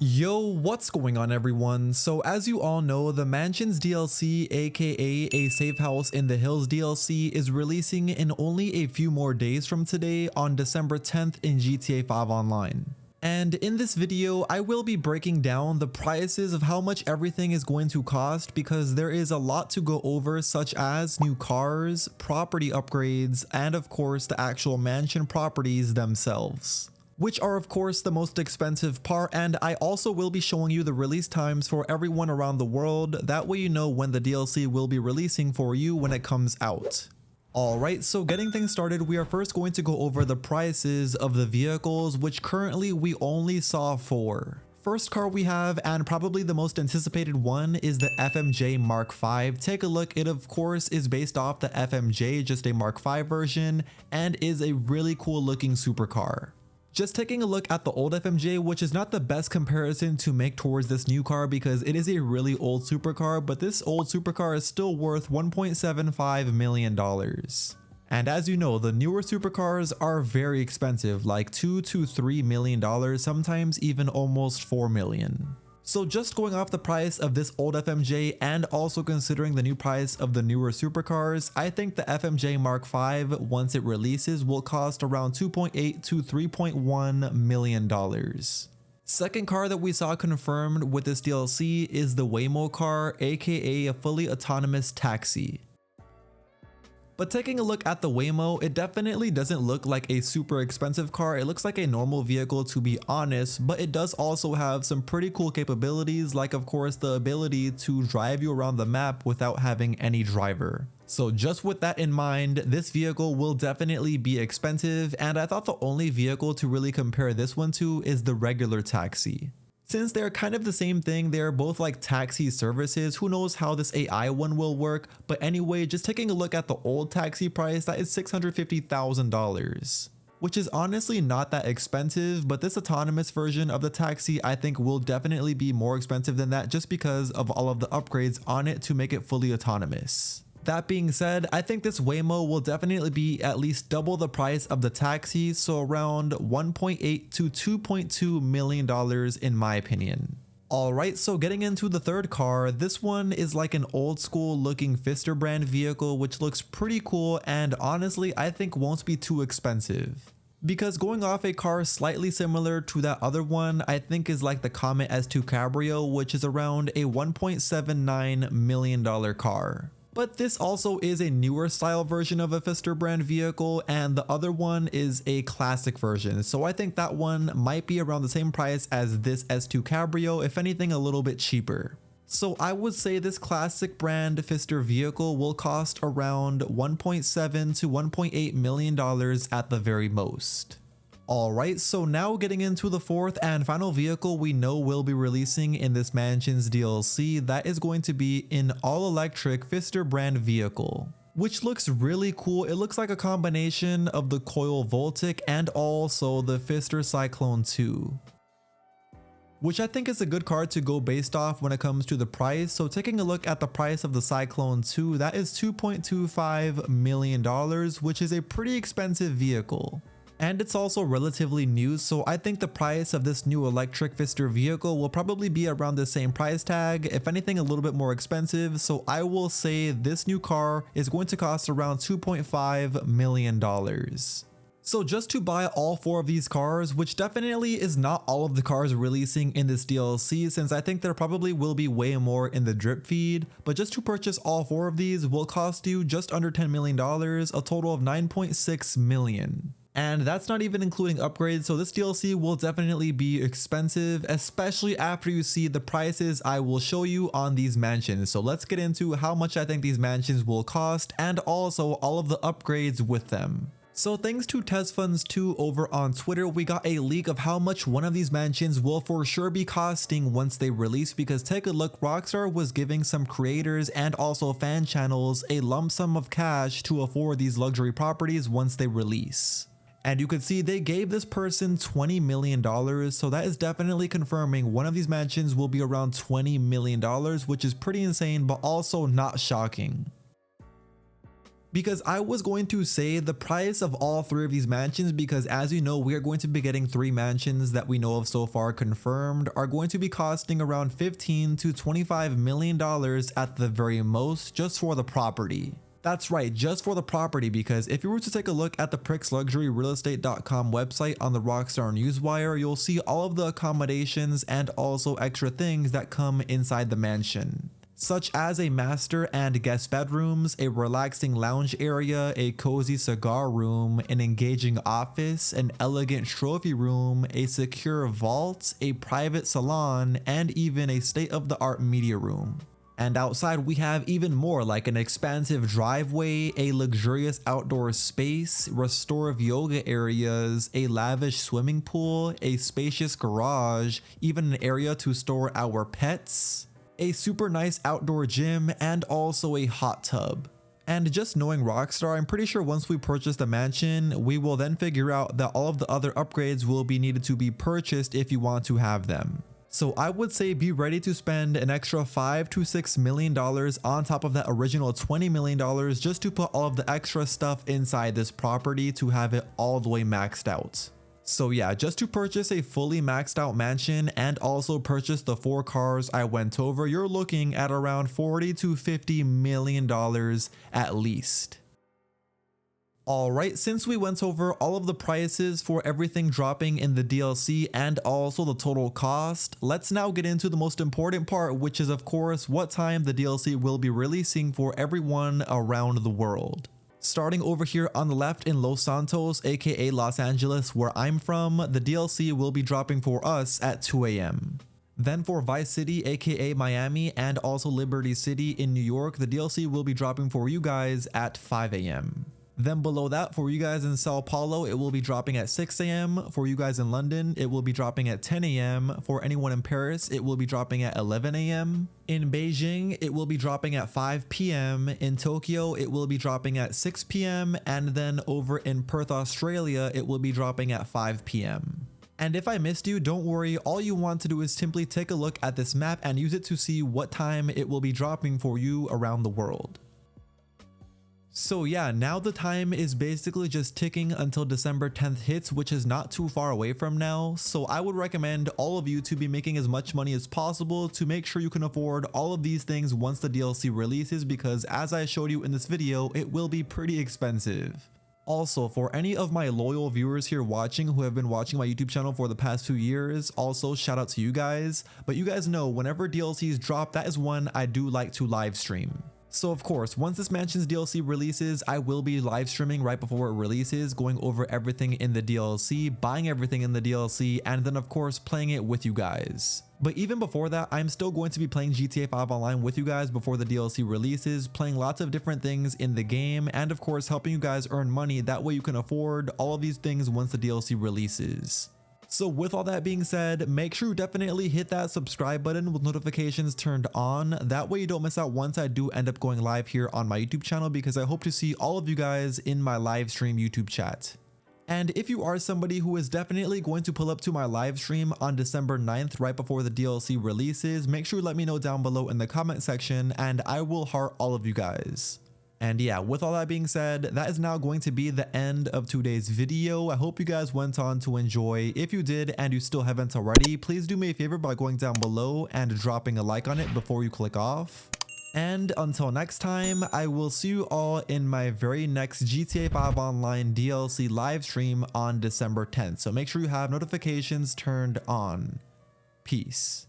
Yo, what's going on everyone? So as you all know, the Mansions DLC, aka a Safe House in the Hills DLC, is releasing in only a few more days from today on December 10th in GTA 5 Online. And in this video, I will be breaking down the prices of how much everything is going to cost because there is a lot to go over, such as new cars, property upgrades, and of course the actual mansion properties themselves, which are of course the most expensive part. And I also will be showing you the release times for everyone around the world, that way you know when the DLC will be releasing for you when it comes out. Alright, so getting things started, we are first going to go over the prices of the vehicles, which currently we only saw 4. First car we have, and probably the most anticipated one, is the FMJ Mark V. Take a look, it of course is based off the FMJ, just a Mark V version, and is a really cool looking supercar. Just taking a look at the old FMJ, which is not the best comparison to make towards this new car because it is a really old supercar, but this old supercar is still worth $1.75 million. And as you know, the newer supercars are very expensive, like $2 to $3 million, sometimes even almost $4 million. So just going off the price of this old FMJ and also considering the new price of the newer supercars, I think the FMJ Mark V, once it releases, will cost around $2.8 to $3.1 million. Second car that we saw confirmed with this DLC is the Waymo car, aka a fully autonomous taxi. But taking a look at the Waymo, it definitely doesn't look like a super expensive car. It looks like a normal vehicle, to be honest, but it does also have some pretty cool capabilities, like of course the ability to drive you around the map without having any driver. So just with that in mind, this vehicle will definitely be expensive, and I thought the only vehicle to really compare this one to is the regular taxi. Since they're kind of the same thing, they're both like taxi services, who knows how this AI one will work, but anyway, just taking a look at the old taxi price, that is $650,000. Which is honestly not that expensive, but this autonomous version of the taxi I think will definitely be more expensive than that just because of all of the upgrades on it to make it fully autonomous. That being said, I think this Waymo will definitely be at least double the price of the taxi, so around $1.8 to $2.2 million in my opinion. Alright, so getting into the third car, this one is like an old school looking Fister brand vehicle which looks pretty cool and honestly I think won't be too expensive. Because going off a car slightly similar to that other one, I think is like the Comet S2 Cabrio, which is around a $1.79 million car. But this also is a newer style version of a Fister brand vehicle, and the other one is a classic version, so I think that one might be around the same price as this S2 Cabrio, if anything a little bit cheaper. So I would say this classic brand Fister vehicle will cost around $1.7 to $1.8 million at the very most. Alright, so now getting into the fourth and final vehicle we know will be releasing in this Mansions DLC, that is going to be an all-electric Fister brand vehicle, which looks really cool. It looks like a combination of the CAYO Voltic and also the Fister Cyclone 2. Which I think is a good car to go based off when it comes to the price. So taking a look at the price of the Cyclone 2, that is $2.25 million, which is a pretty expensive vehicle. And it's also relatively new, so I think the price of this new electric Fister vehicle will probably be around the same price tag, if anything a little bit more expensive, so I will say this new car is going to cost around $2.5 million. So just to buy all 4 of these cars, which definitely is not all of the cars releasing in this DLC, since I think there probably will be way more in the drip feed, but just to purchase all 4 of these will cost you just under $10 million, a total of $9.6 million. And that's not even including upgrades, so this DLC will definitely be expensive, especially after you see the prices I will show you on these mansions. So let's get into how much I think these mansions will cost and also all of the upgrades with them. So thanks to TesFunds2 over on Twitter, we got a leak of how much one of these mansions will for sure be costing once they release, because take a look, Rockstar was giving some creators and also fan channels a lump sum of cash to afford these luxury properties once they release. And you can see they gave this person $20 million, so that is definitely confirming one of these mansions will be around $20 million, which is pretty insane but also not shocking. Because I was going to say the price of all three of these mansions, because as you know, we are going to be getting 3 mansions that we know of so far confirmed, are going to be costing around $15 to $25 million at the very most just for the property. That's right, just for the property, because if you were to take a look at the PRIXLuxuryRealEstate.com website on the Rockstar Newswire, you'll see all of the accommodations and also extra things that come inside the mansion, such as a master and guest bedrooms, a relaxing lounge area, a cozy cigar room, an engaging office, an elegant trophy room, a secure vault, a private salon, and even a state-of-the-art media room. And outside we have even more, like an expansive driveway, a luxurious outdoor space, restorative yoga areas, a lavish swimming pool, a spacious garage, even an area to store our pets, a super nice outdoor gym, and also a hot tub. And just knowing Rockstar, I'm pretty sure once we purchase the mansion, we will then figure out that all of the other upgrades will be needed to be purchased if you want to have them. So I would say be ready to spend an extra $5 to $6 million on top of that original $20 million just to put all of the extra stuff inside this property to have it all the way maxed out. So yeah, just to purchase a fully maxed out mansion and also purchase the 4 cars I went over, you're looking at around $40 to $50 million at least. Alright, since we went over all of the prices for everything dropping in the DLC and also the total cost, let's now get into the most important part, which is of course what time the DLC will be releasing for everyone around the world. Starting over here on the left in Los Santos, aka Los Angeles, where I'm from, the DLC will be dropping for us at 2 AM. Then for Vice City, aka Miami, and also Liberty City in New York, the DLC will be dropping for you guys at 5 AM. Then below that, for you guys in Sao Paulo, it will be dropping at 6 AM. For you guys in London, it will be dropping at 10 AM. For anyone in Paris, it will be dropping at 11 AM. In Beijing, it will be dropping at 5 PM. In Tokyo, it will be dropping at 6 PM. And then over in Perth, Australia, it will be dropping at 5 PM. And if I missed you, don't worry, all you want to do is simply take a look at this map and use it to see what time it will be dropping for you around the world. So yeah, now the time is basically just ticking until December 10th hits, which is not too far away from now. So I would recommend all of you to be making as much money as possible to make sure you can afford all of these things once the DLC releases, because as I showed you in this video, it will be pretty expensive. Also, for any of my loyal viewers here watching who have been watching my YouTube channel for the past 2 years, also shout out to you guys. But you guys know whenever DLCs drop, that is when I do like to live stream. So of course, once this Mansions DLC releases, I will be live streaming right before it releases, going over everything in the DLC, buying everything in the DLC, and then of course playing it with you guys. But even before that, I'm still going to be playing GTA 5 online with you guys before the DLC releases, playing lots of different things in the game, and of course helping you guys earn money, that way you can afford all of these things once the DLC releases. So with all that being said, make sure you definitely hit that subscribe button with notifications turned on. That way you don't miss out once I do end up going live here on my YouTube channel, because I hope to see all of you guys in my live stream YouTube chat. And if you are somebody who is definitely going to pull up to my live stream on December 9th right before the DLC releases, make sure you let me know down below in the comment section and I will heart all of you guys. And yeah, with all that being said, that is now going to be the end of today's video. I hope you guys went on to enjoy. If you did and you still haven't already, please do me a favor by going down below and dropping a like on it before you click off. And until next time, I will see you all in my very next GTA 5 Online DLC live stream on December 10th. So make sure you have notifications turned on. Peace.